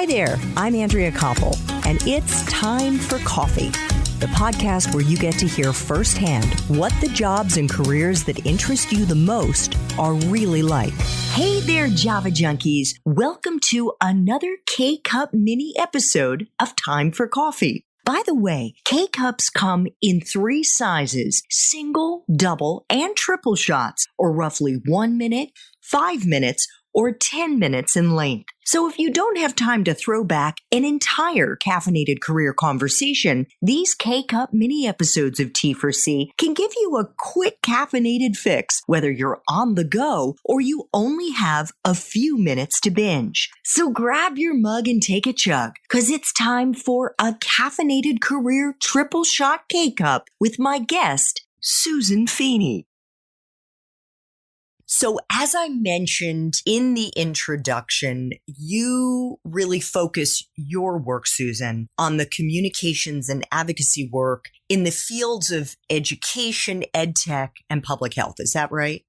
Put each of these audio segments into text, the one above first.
Hi there, I'm Andrea Koppel, and it's time for coffee, the podcast where you get to hear firsthand what the jobs and careers that interest you the most are really like. Hey there, Java junkies. Welcome to another K-Cup mini episode of Time for Coffee. By the way, K-Cups come in 3 sizes, single, double, and triple shots, or roughly 1 minute, 5 minutes, or 10 minutes in length. So if you don't have time to throw back an entire caffeinated career conversation, these K-Cup mini episodes of T4C can give you a quick caffeinated fix, whether you're on the go or you only have a few minutes to binge. So grab your mug and take a chug, because it's time for a caffeinated career triple shot K-Cup with my guest, Susan Feeney. So as I mentioned in the introduction, you really focus your work, Susan, on the communications and advocacy work in the fields of education, ed tech, and public health. Is that right?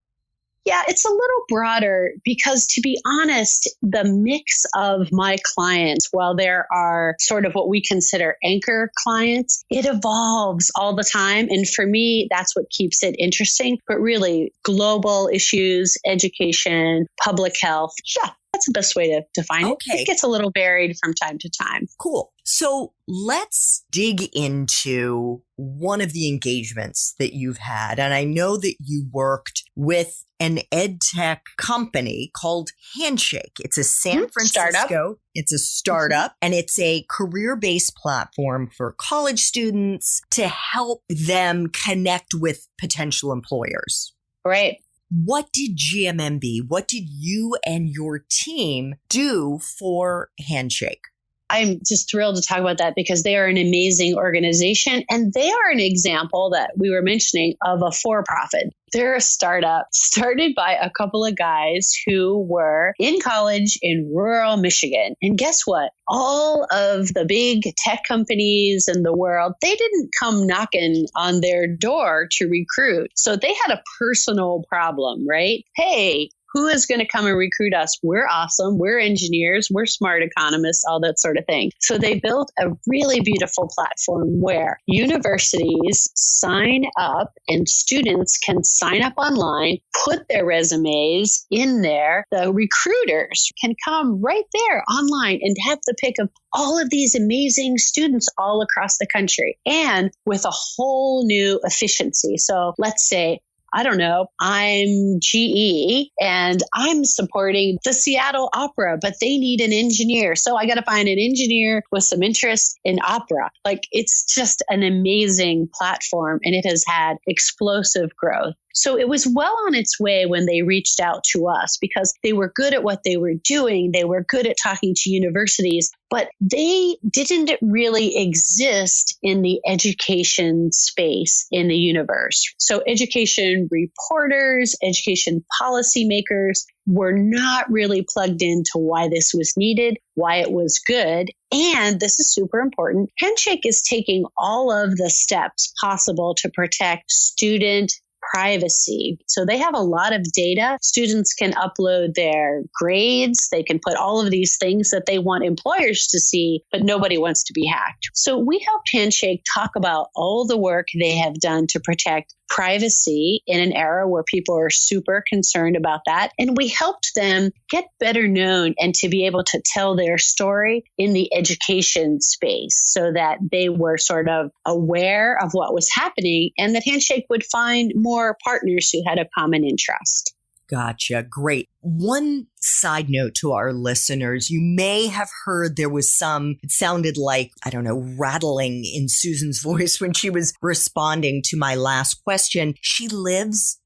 Yeah, it's a little broader because, to be honest, the mix of my clients, while there are sort of what we consider anchor clients, it evolves all the time. And for me, that's what keeps it interesting. But really, global issues, education, public health. Yeah, that's the best way to define it. Okay. It gets a little varied from time to time. Cool. So let's dig into one of the engagements that you've had. And I know that you worked with an ed tech company called Handshake. It's a San Francisco, startup. It's a startup, and it's a career-based platform for college students to help them connect with potential employers. Right. What did GMMB, what did you and your team do for Handshake? I'm just thrilled to talk about that because they are an amazing organization, and they are an example that we were mentioning of a for-profit. They're a startup started by a couple of guys who were in college in rural Michigan. And guess what? All of the big tech companies in the world, they didn't come knocking on their door to recruit. So they had a personal problem, right? Hey, who is going to come and recruit us? We're awesome. We're engineers. We're smart economists, all that sort of thing. So they built a really beautiful platform where universities sign up and students can sign up online, put their resumes in there. The recruiters can come right there online and have the pick of all of these amazing students all across the country, and with a whole new efficiency. So let's say, I don't know, I'm GE and I'm supporting the Seattle Opera, but they need an engineer. So I got to find an engineer with some interest in opera. Like, it's just an amazing platform, and it has had explosive growth. So it was well on its way when they reached out to us because they were good at what they were doing. They were good at talking to universities, but they didn't really exist in the education space in the universe. So education reporters, education policymakers were not really plugged into why this was needed, why it was good. And this is super important. Handshake is taking all of the steps possible to protect student privacy. So they have a lot of data. Students can upload their grades. They can put all of these things that they want employers to see, but nobody wants to be hacked. So we helped Handshake talk about all the work they have done to protect privacy in an era where people are super concerned about that. And we helped them get better known and to be able to tell their story in the education space so that they were sort of aware of what was happening and that Handshake would find more partners who had a common interest. Gotcha. Great. One side note to our listeners, you may have heard there was it sounded like, I don't know, rattling in Susan's voice when she was responding to my last question. She lives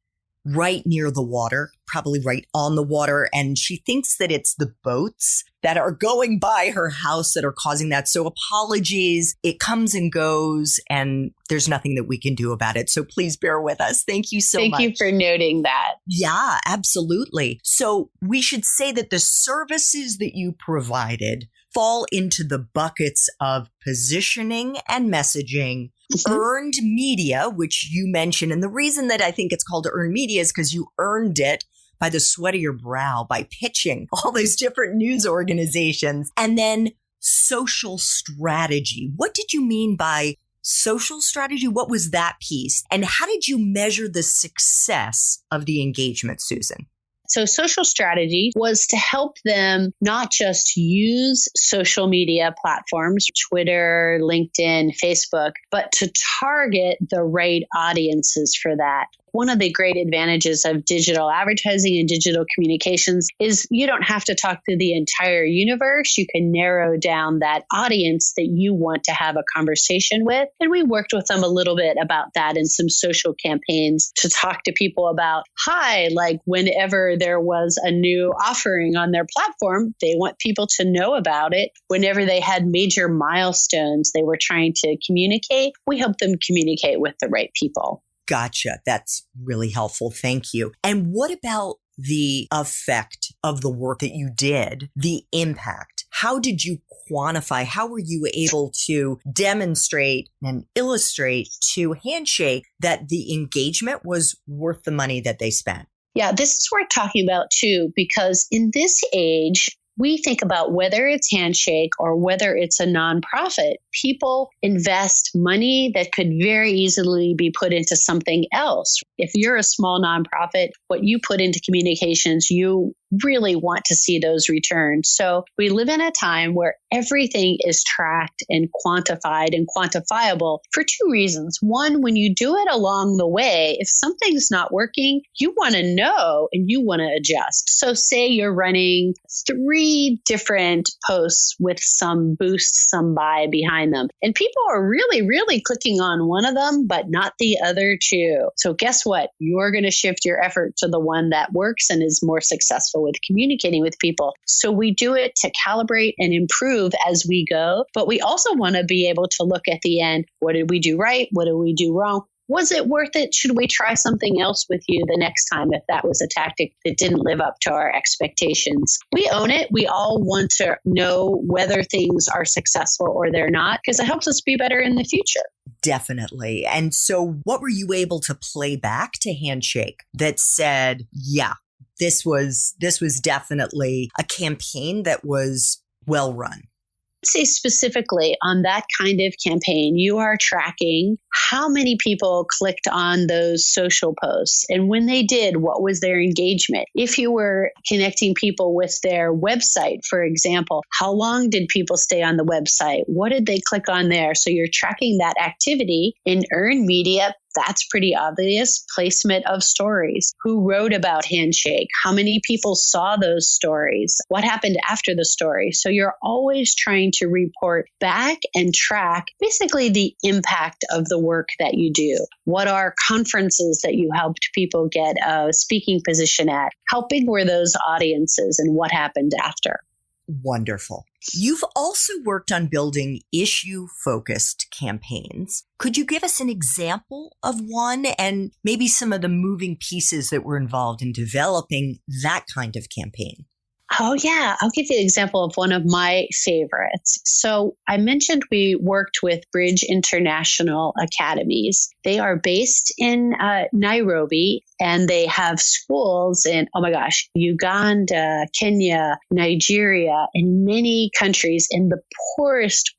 right near the water, probably right on the water, and she thinks that it's the boats that are going by her house that are causing that. So apologies. It comes and goes, and there's nothing that we can do about it. So please bear with us. Thank you so much. Thank you for noting that. Yeah, absolutely. So we should say that the services that you provided fall into the buckets of positioning and messaging, earned media, which you mentioned. And the reason that I think it's called earned media is because you earned it by the sweat of your brow, by pitching all those different news organizations. And then social strategy. What did you mean by social strategy? What was that piece? And how did you measure the success of the engagement, Susan? So social strategy was to help them not just use social media platforms, Twitter, LinkedIn, Facebook, but to target the right audiences for that. One of the great advantages of digital advertising and digital communications is you don't have to talk to the entire universe. You can narrow down that audience that you want to have a conversation with. And we worked with them a little bit about that in some social campaigns to talk to people about, like whenever there was a new offering on their platform, they want people to know about it. Whenever they had major milestones they were trying to communicate, we helped them communicate with the right people. Gotcha. That's really helpful. Thank you. And what about the effect of the work that you did, the impact? How did you quantify? How were you able to demonstrate and illustrate to Handshake that the engagement was worth the money that they spent? Yeah, this is worth talking about too, because in this age, we think about whether it's Handshake or whether it's a nonprofit, people invest money that could very easily be put into something else. If you're a small nonprofit, what you put into communications, you really want to see those returns. So we live in a time where everything is tracked and quantified and quantifiable for two reasons. One, when you do it along the way, if something's not working, you want to know and you want to adjust. So say you're running 3 different posts with some boost, some buy behind them, and people are really, really clicking on one of them, but not the other 2. So guess what? You're going to shift your effort to the one that works and is more successful with communicating with people. So we do it to calibrate and improve as we go, but we also want to be able to look at the end. What did we do right? What did we do wrong? Was it worth it? Should we try something else with you the next time if that was a tactic that didn't live up to our expectations? We own it. We all want to know whether things are successful or they're not, because it helps us be better in the future. Definitely. And so what were you able to play back to Handshake that said, yeah, this was definitely a campaign that was well run? Say specifically on that kind of campaign, you are tracking how many people clicked on those social posts. And when they did, what was their engagement? If you were connecting people with their website, for example, how long did people stay on the website? What did they click on there? So you're tracking that activity in earned media. That's pretty obvious. Placement of stories. Who wrote about Handshake? How many people saw those stories? What happened after the story? So you're always trying to report back and track basically the impact of the work that you do. What are conferences that you helped people get a speaking position at? How big were those audiences and what happened after? Wonderful. You've also worked on building issue-focused campaigns. Could you give us an example of one and maybe some of the moving pieces that were involved in developing that kind of campaign? Oh, yeah. I'll give you an example of one of my favorites. So I mentioned we worked with Bridge International Academies. They are based in Nairobi, and they have schools in, Uganda, Kenya, Nigeria, and many countries in the poorest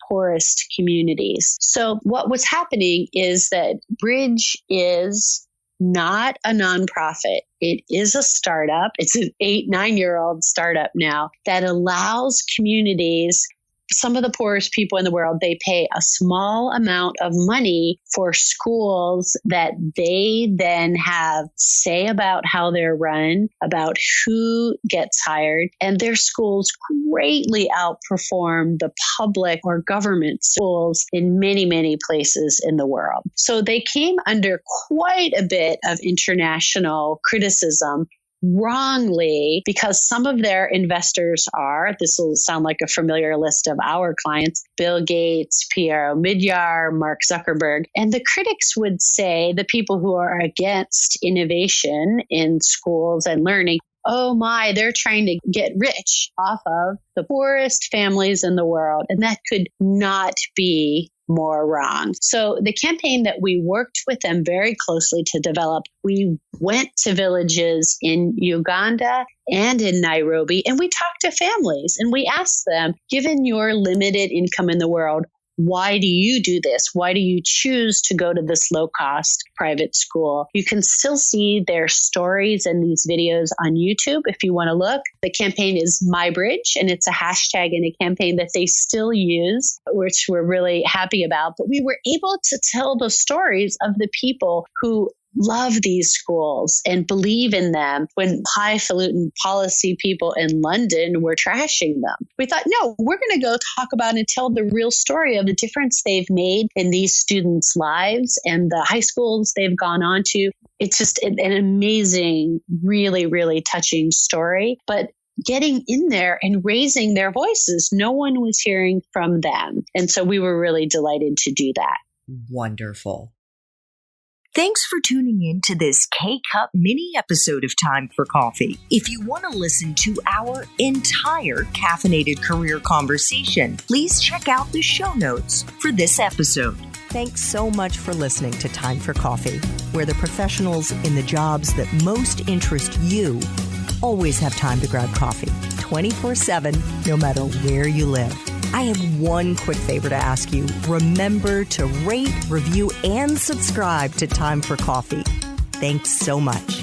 communities. So what was happening is that Bridge is not a nonprofit. It is a startup. It's an 8-9-year-old startup now that allows communities, some of the poorest people in the world, they pay a small amount of money for schools that they then have say about how they're run, about who gets hired, and their schools greatly outperform the public or government schools in many, many places in the world. So they came under quite a bit of international criticism, wrongly, because some of their investors are, this will sound like a familiar list of our clients, Bill Gates, Pierre Omidyar, Mark Zuckerberg. And the critics would say, the people who are against innovation in schools and learning, oh my, they're trying to get rich off of the poorest families in the world. And that could not be more wrong. So the campaign that we worked with them very closely to develop, we went to villages in Uganda and in Nairobi, and we talked to families and we asked them, given your limited income in the world, why do you do this? Why do you choose to go to this low-cost private school? You can still see their stories and these videos on YouTube if you want to look. The campaign is MyBridge, and it's a hashtag and a campaign that they still use, which we're really happy about. But we were able to tell the stories of the people who love these schools and believe in them when highfalutin policy people in London were trashing them. We thought, no, we're going to go talk about and tell the real story of the difference they've made in these students' lives and the high schools they've gone on to. It's just an amazing, really, really touching story. But getting in there and raising their voices, no one was hearing from them. And so we were really delighted to do that. Wonderful. Thanks for tuning in to this K-Cup mini episode of Time for Coffee. If you want to listen to our entire caffeinated career conversation, please check out the show notes for this episode. Thanks so much for listening to Time for Coffee, where the professionals in the jobs that most interest you always have time to grab coffee 24/7, no matter where you live. I have one quick favor to ask you. Remember to rate, review, and subscribe to Time for Coffee. Thanks so much.